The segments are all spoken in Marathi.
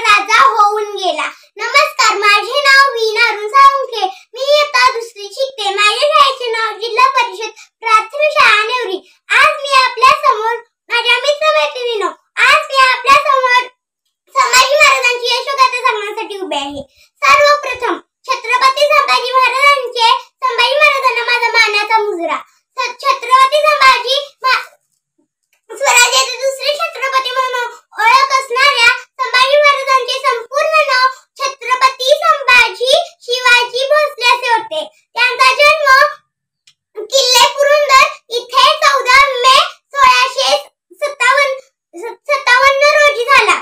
राजा होऊन गेला. नमस्कार, माझे नाव वीणा अरुण साळुंखे. मी इयत्ता दुसरी शिकते. माझ्या शाळेचे नाव जिल्हा परिषद प्राथमिक शाळा नेवरी. आज मी आपल्या समोर माझ्या मित्रमैत्रिणींनो, आज मी आपल्या समोर संभाजी महाराजांची यशोगाथा सांगण्यासाठी उभे आहे. सर्वप्रथम छत्रपती संभाजी महाराजांना माझा मानाचा मुजरा. छत्रपती संभाजी स्वराज्याचे दुसरे छत्रपती म्हणून ओळख असणाऱ्या संभाजी महाराजांचे संपूर्ण नाव छत्रपती संभाजी शिवाजी भोसले असे होते. त्यांचा जन्म किल्ले पुरंदर इथे 14 मे 1657 रोजी झाला.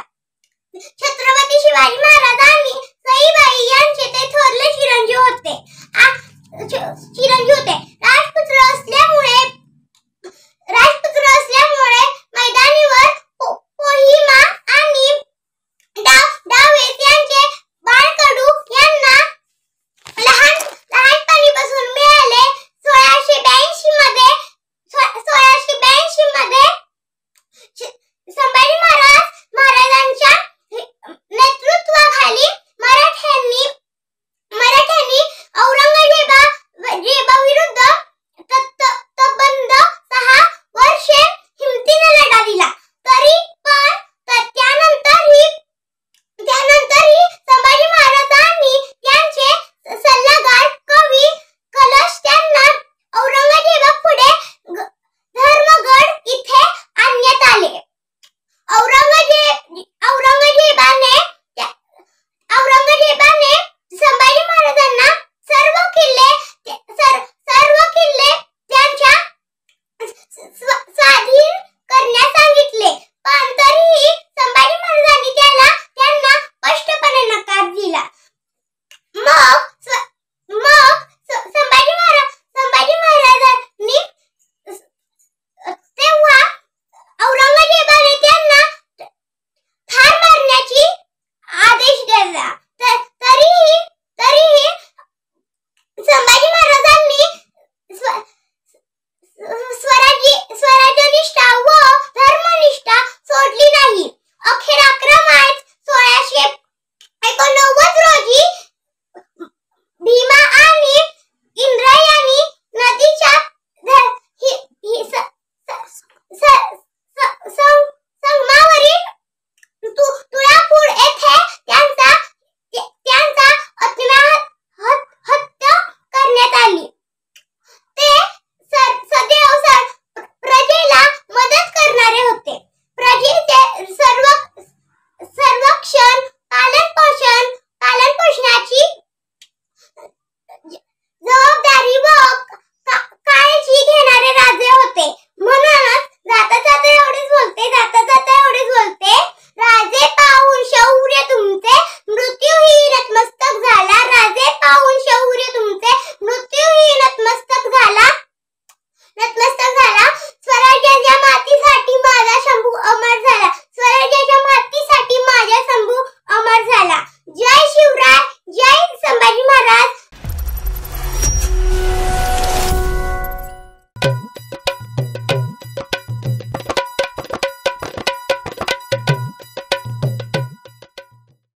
छत्रपती शिवाजी महाराज आणि सईबाई यांचे ते थोरले चिरंजीव होते. राजपुत्र असल्यामुळे मैदानीवर कोहिमा आणि डावेत यांचे बाळकडू यांना लहानपणीपासून मिळाले. 1682 मध्ये संभाजी महाराजांच्या नेतृत्वाखाली मराठ्यांनी औरंगजेबाविरुद्ध तब्बंद 6 वर्षे हिमतीने लढा दिला. त्यानंतरही संभाजी महाराजांनी त्यांचे सल्लागार कवी कलश त्यांना औरंगजेबापुढे धर्मगड इथे आणण्यात आले. औरंगजेबाने संभाजी महाराजांना सर्व किल्ले त्यांच्या स्वाधीन करण्यास सांगितले, पण तरीही संभाजी महाराजांनी त्यांना स्पष्टपणे नकार दिला. मग संभाजी महाराजांनी तेव्हा औरंगजेबाने त्यांना ठार मारण्याची आदेश दिला. तरीही संभाजी महाराजांनी स्वराज्यनिष्ठा व धर्मनिष्ठा सोडली नाही. अखेर 11 मार्च 1689 रोजी भीमा आणि इंद्रायणी नदीच्या संगमावरील तुळापूर येथे त्यांचा हत्या करण्यात आली. ते सदैव प्रजेला मदत करणारे होते. प्रजेचे सर्वक्षण पालनपोषणाची जबाबदारी व काळजी घेणारे राजे होते. म्हणूनच जाता जाता एवढेच बोलते, राजे पाहून शौर्य तुमचे मृत्यूही नतमस्तक झाला. राजे पाहून शौर्य तुमचे मृत्यूही नतमस्तक झाला. स्वराज्याच्या मातीसाठी माझा शंभू अमर झाला. स्वराज्याच्या मातीसाठी माझा शंभू अमर झाला. जय शिवराय, जय संभाजी महाराज.